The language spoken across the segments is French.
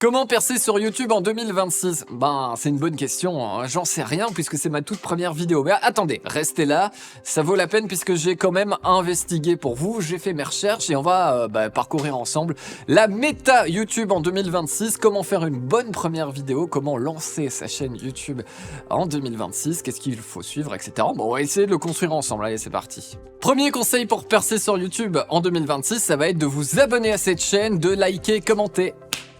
Comment percer sur YouTube en 2026? Ben, c'est une bonne question, hein. J'en sais rien puisque c'est ma toute première vidéo. Mais attendez, restez là, ça vaut la peine puisque j'ai quand même investigué pour vous, j'ai fait mes recherches et on va parcourir ensemble la méta YouTube en 2026, comment faire une bonne première vidéo, comment lancer sa chaîne YouTube en 2026, qu'est-ce qu'il faut suivre, etc. Bon, on va essayer de le construire ensemble, allez c'est parti. Premier conseil pour percer sur YouTube en 2026, ça va être de vous abonner à cette chaîne, de liker, commenter.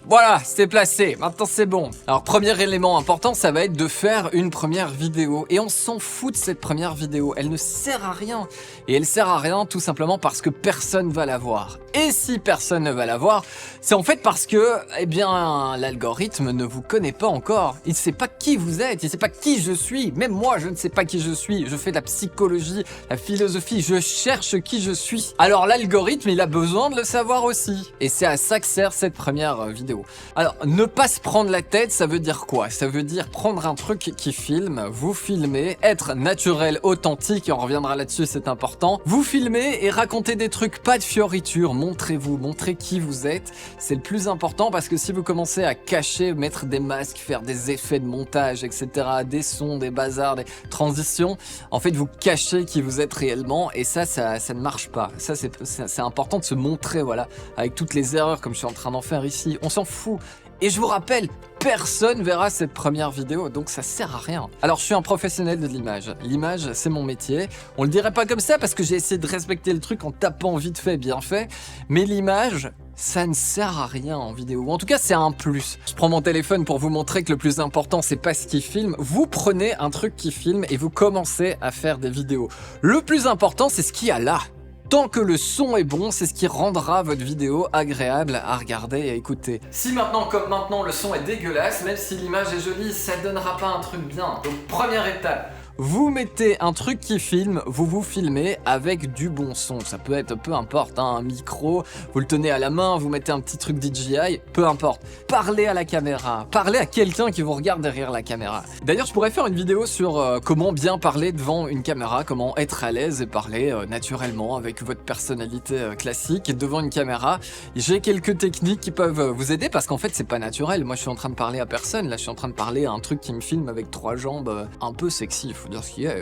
Voilà, c'est placé, maintenant c'est bon. Alors premier élément important, ça va être de faire une première vidéo. Et on s'en fout de cette première vidéo, elle ne sert à rien. Et elle sert à rien tout simplement parce que personne va la voir. Et si personne ne va la voir, c'est en fait parce que, eh bien, l'algorithme ne vous connaît pas encore. Il ne sait pas qui vous êtes, il ne sait pas qui je suis. Même moi, je ne sais pas qui je suis. Je fais de la psychologie, la philosophie, je cherche qui je suis. Alors l'algorithme, il a besoin de le savoir aussi. Et c'est à ça que sert cette première vidéo. Alors, ne pas se prendre la tête, ça veut dire quoi? Ça veut dire prendre un truc qui filme, vous filmer, être naturel, authentique, et on reviendra là-dessus, c'est important. Vous filmer et raconter des trucs, pas de fioritures, montrez-vous, montrez qui vous êtes. C'est le plus important parce que si vous commencez à cacher, mettre des masques, faire des effets de montage, etc., des sons, des bazars, des transitions, en fait, vous cachez qui vous êtes réellement et ça ne marche pas. Ça, c'est important de se montrer, voilà, avec toutes les erreurs comme je suis en train d'en faire ici. On s'en fout. Et je vous rappelle, personne verra cette première vidéo, donc ça sert à rien. Alors je suis un professionnel de l'image. L'image, c'est mon métier. On le dirait pas comme ça parce que j'ai essayé de respecter le truc en tapant vite fait, bien fait. Mais l'image, ça ne sert à rien en vidéo. Ou en tout cas, c'est un plus. Je prends mon téléphone pour vous montrer que le plus important, c'est pas ce qui filme. Vous prenez un truc qui filme et vous commencez à faire des vidéos. Le plus important, c'est ce qu'il y a là. Tant que le son est bon, c'est ce qui rendra votre vidéo agréable à regarder et à écouter. Si maintenant, comme maintenant, le son est dégueulasse, même si l'image est jolie, ça donnera pas un truc bien. Donc première étape, vous mettez un truc qui filme, vous vous filmez avec du bon son. Ça peut être, peu importe, hein, un micro, vous le tenez à la main, vous mettez un petit truc DJI, peu importe. Parlez à la caméra, parlez à quelqu'un qui vous regarde derrière la caméra. D'ailleurs, je pourrais faire une vidéo sur comment bien parler devant une caméra, comment être à l'aise et parler naturellement avec votre personnalité classique devant une caméra. J'ai quelques techniques qui peuvent vous aider parce qu'en fait, c'est pas naturel. Moi, je suis en train de parler à personne. Là, je suis en train de parler à un truc qui me filme avec 3 jambes un peu sexy. Faut dire ce qu'il y a,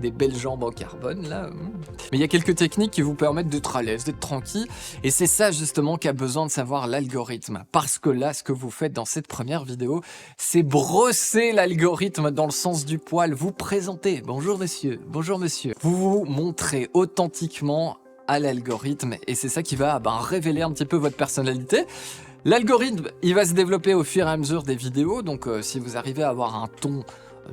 des belles jambes en carbone là. Mais il y a quelques techniques qui vous permettent d'être à l'aise, d'être tranquille. Et c'est ça justement qu'a besoin de savoir l'algorithme. Parce que là, ce que vous faites dans cette première vidéo, c'est brosser l'algorithme dans le sens du poil. Vous présentez, bonjour monsieur, bonjour monsieur. Vous vous montrez authentiquement à l'algorithme et c'est ça qui va révéler un petit peu votre personnalité. L'algorithme, il va se développer au fur et à mesure des vidéos. Donc si vous arrivez à avoir un ton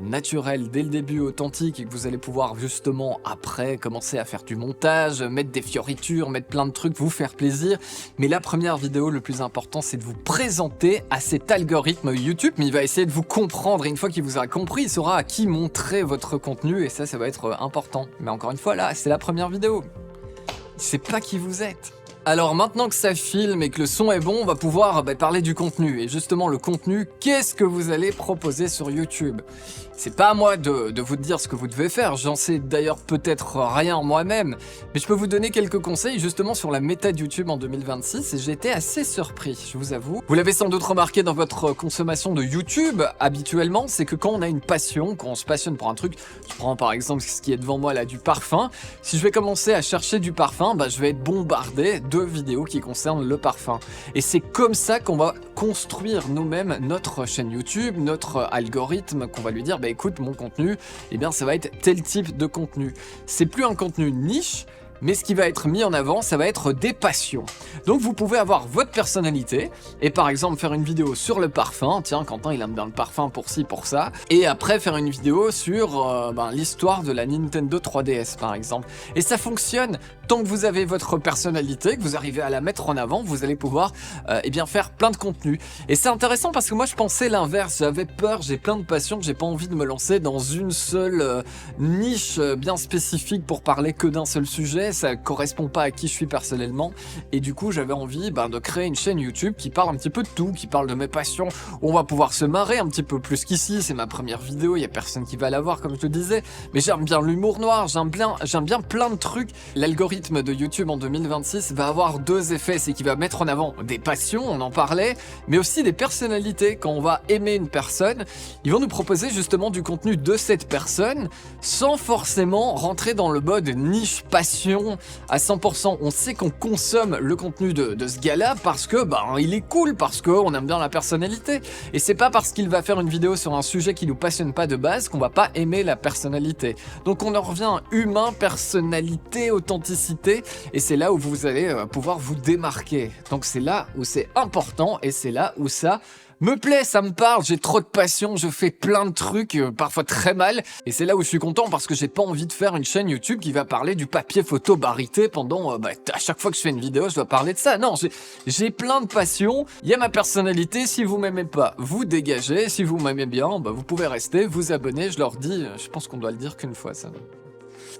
naturel dès le début, authentique, et que vous allez pouvoir justement après commencer à faire du montage, mettre des fioritures, mettre plein de trucs, vous faire plaisir. Mais la première vidéo, le plus important, c'est de vous présenter à cet algorithme YouTube, mais il va essayer de vous comprendre et une fois qu'il vous aura compris, il saura à qui montrer votre contenu et ça va être important. Mais encore une fois, là, c'est la première vidéo. Il sait pas qui vous êtes. Alors maintenant que ça filme et que le son est bon, on va pouvoir parler du contenu. Et justement le contenu, qu'est-ce que vous allez proposer sur YouTube? C'est pas à moi de vous dire ce que vous devez faire, j'en sais d'ailleurs peut-être rien moi-même, mais je peux vous donner quelques conseils justement sur la méta de YouTube en 2026 et j'ai été assez surpris, je vous avoue. Vous l'avez sans doute remarqué dans votre consommation de YouTube, habituellement, c'est que quand on a une passion, quand on se passionne pour un truc, je prends par exemple ce qui est devant moi là, du parfum, si je vais commencer à chercher du parfum, je vais être bombardé de vidéos qui concernent le parfum. Et c'est comme ça qu'on va construire nous-mêmes notre chaîne YouTube, notre algorithme, qu'on va lui dire écoute mon contenu, eh bien ça va être tel type de contenu. C'est plus un contenu niche, mais ce qui va être mis en avant, ça va être des passions. Donc vous pouvez avoir votre personnalité et par exemple faire une vidéo sur le parfum, tiens Quentin il aime bien le parfum pour ci, pour ça, et après faire une vidéo sur l'histoire de la Nintendo 3DS par exemple. Et ça fonctionne, tant que vous avez votre personnalité, que vous arrivez à la mettre en avant, vous allez pouvoir faire plein de contenu. Et c'est intéressant parce que moi je pensais l'inverse, j'avais peur, j'ai plein de passions, j'ai pas envie de me lancer dans une seule niche bien spécifique pour parler que d'un seul sujet. jamais, ça correspond pas à qui je suis personnellement. Et du coup, j'avais envie de créer une chaîne YouTube qui parle un petit peu de tout, qui parle de mes passions, où on va pouvoir se marrer un petit peu plus qu'ici. C'est ma première vidéo, il y a personne qui va la voir comme je te disais, mais j'aime bien l'humour noir, j'aime bien plein de trucs. L'algorithme de YouTube en 2026 va avoir deux effets, c'est qu'il va mettre en avant des passions, on en parlait, mais aussi des personnalités. Quand on va aimer une personne, ils vont nous proposer justement du contenu de cette personne sans forcément rentrer dans le mode niche passion à 100%. On sait qu'on consomme le contenu de ce gars-là parce que il est cool, parce qu'on aime bien la personnalité. Et c'est pas parce qu'il va faire une vidéo sur un sujet qui nous passionne pas de base qu'on va pas aimer la personnalité. Donc on en revient humain, personnalité, authenticité, et c'est là où vous allez pouvoir vous démarquer. Donc c'est là où c'est important et c'est là où ça me plaît, ça me parle, j'ai trop de passion, je fais plein de trucs, parfois très mal, et c'est là où je suis content parce que j'ai pas envie de faire une chaîne YouTube qui va parler du papier photo barité pendant, à chaque fois que je fais une vidéo, je dois parler de ça. Non, j'ai plein de passion, il y a ma personnalité, si vous m'aimez pas, vous dégagez, si vous m'aimez bien, vous pouvez rester, vous abonner, je leur dis, je pense qu'on doit le dire qu'une fois ça.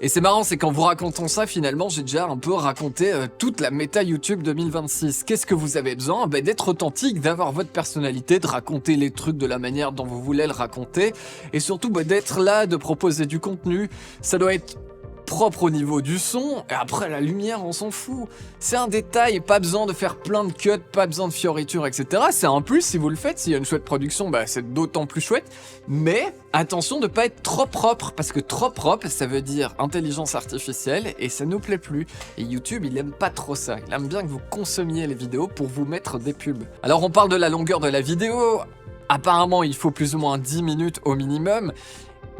Et c'est marrant, c'est qu'en vous racontant ça, finalement, j'ai déjà un peu raconté toute la méta YouTube 2026. Qu'est-ce que vous avez besoin? D'être authentique, d'avoir votre personnalité, de raconter les trucs de la manière dont vous voulez le raconter, et surtout d'être là, de proposer du contenu. Ça doit être propre au niveau du son, et après la lumière on s'en fout, c'est un détail, pas besoin de faire plein de cuts, pas besoin de fioritures, etc. C'est un plus si vous le faites, s'il y a une chouette production, c'est d'autant plus chouette, mais attention de pas être trop propre, parce que trop propre ça veut dire intelligence artificielle, et ça nous plaît plus, et YouTube il aime pas trop ça, il aime bien que vous consommiez les vidéos pour vous mettre des pubs. Alors on parle de la longueur de la vidéo, apparemment il faut plus ou moins 10 minutes au minimum,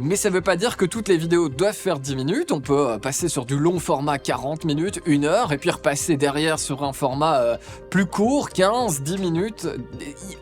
mais ça veut pas dire que toutes les vidéos doivent faire 10 minutes, on peut passer sur du long format 40 minutes, 1 heure, et puis repasser derrière sur un format plus court, 15, 10 minutes,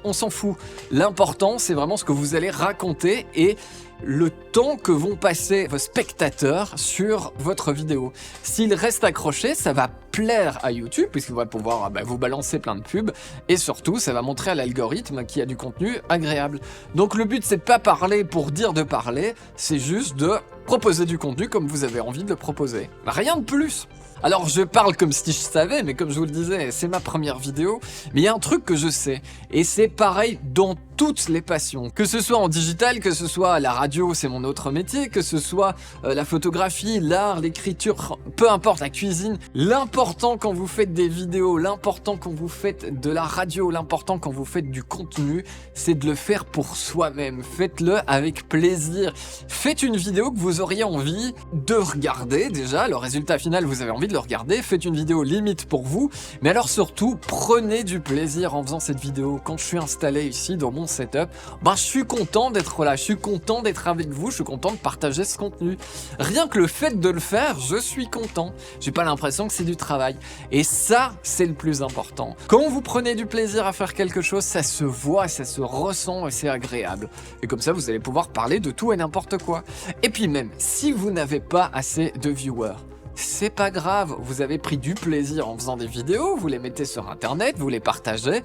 on s'en fout. L'important c'est vraiment ce que vous allez raconter et le temps que vont passer vos spectateurs sur votre vidéo. S'ils restent accrochés, ça va plaire à YouTube, puisqu'il va pouvoir vous balancer plein de pubs, et surtout, ça va montrer à l'algorithme qu'il y a du contenu agréable. Donc le but, c'est de pas parler pour dire de parler, c'est juste de proposer du contenu comme vous avez envie de le proposer. Rien de plus. Alors je parle comme si je savais, mais comme je vous le disais, c'est ma première vidéo, mais il y a un truc que je sais, et c'est pareil dans toutes les passions. Que ce soit en digital, que ce soit la radio, c'est mon autre métier, que ce soit la photographie, l'art, l'écriture, peu importe, la cuisine. L'important quand vous faites des vidéos, l'important quand vous faites de la radio, l'important quand vous faites du contenu, c'est de le faire pour soi-même. Faites-le avec plaisir. Faites une vidéo que vous auriez envie de regarder déjà, le résultat final vous avez envie de le regarder, faites une vidéo limite pour vous, mais alors surtout prenez du plaisir en faisant cette vidéo. Quand je suis installé ici dans mon setup, je suis content d'être là, je suis content d'être avec vous, je suis content de partager ce contenu. Rien que le fait de le faire, je suis content. J'ai pas l'impression que c'est du travail. Et ça, c'est le plus important. Quand vous prenez du plaisir à faire quelque chose, ça se voit, ça se ressent et c'est agréable. Et comme ça, vous allez pouvoir parler de tout et n'importe quoi. Et puis même, si vous n'avez pas assez de viewers, c'est pas grave, vous avez pris du plaisir en faisant des vidéos, vous les mettez sur internet, vous les partagez,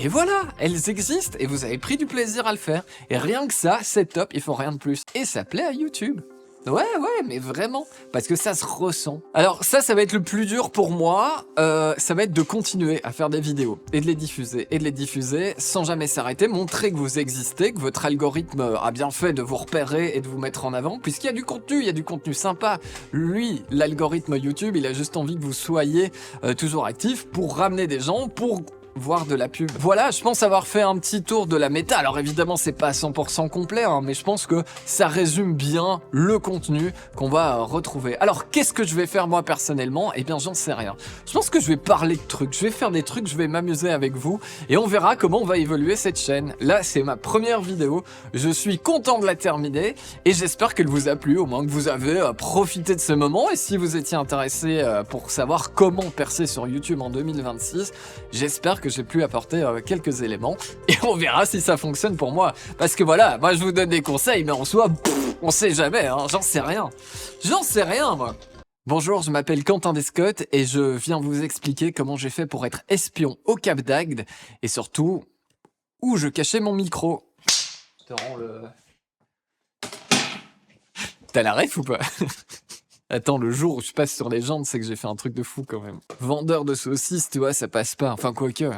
et voilà, elles existent et vous avez pris du plaisir à le faire. Et rien que ça, c'est top, il faut rien de plus. Et ça plaît à YouTube. Ouais, mais vraiment, parce que ça se ressent. Alors ça va être le plus dur pour moi, ça va être de continuer à faire des vidéos, et de les diffuser, sans jamais s'arrêter, montrer que vous existez, que votre algorithme a bien fait de vous repérer et de vous mettre en avant, puisqu'il y a du contenu sympa. Lui, l'algorithme YouTube, il a juste envie que vous soyez toujours actifs pour ramener des gens, pour voir de la pub. Voilà, je pense avoir fait un petit tour de la méta. Alors évidemment, c'est pas 100% complet, mais je pense que ça résume bien le contenu qu'on va retrouver. Alors, qu'est-ce que je vais faire moi personnellement? Eh bien, j'en sais rien. Je pense que je vais parler de trucs, je vais faire des trucs, je vais m'amuser avec vous, et on verra comment on va évoluer cette chaîne. Là, c'est ma première vidéo, je suis content de la terminer, et j'espère qu'elle vous a plu, au moins que vous avez profité de ce moment, et si vous étiez intéressé pour savoir comment percer sur YouTube en 2026, j'espère que j'ai pu apporter quelques éléments, et on verra si ça fonctionne pour moi. Parce que voilà, moi je vous donne des conseils, mais en soi, on sait jamais, j'en sais rien. J'en sais rien, moi. Bonjour, je m'appelle Quentin Descottes, et je viens vous expliquer comment j'ai fait pour être espion au Cap d'Agde, et surtout, où je cachais mon micro. Je te rends le... T'as la ref ou pas? Attends, le jour où je passe sur Légende, c'est que j'ai fait un truc de fou quand même. Vendeur de saucisses, tu vois, ça passe pas. Enfin, quoique.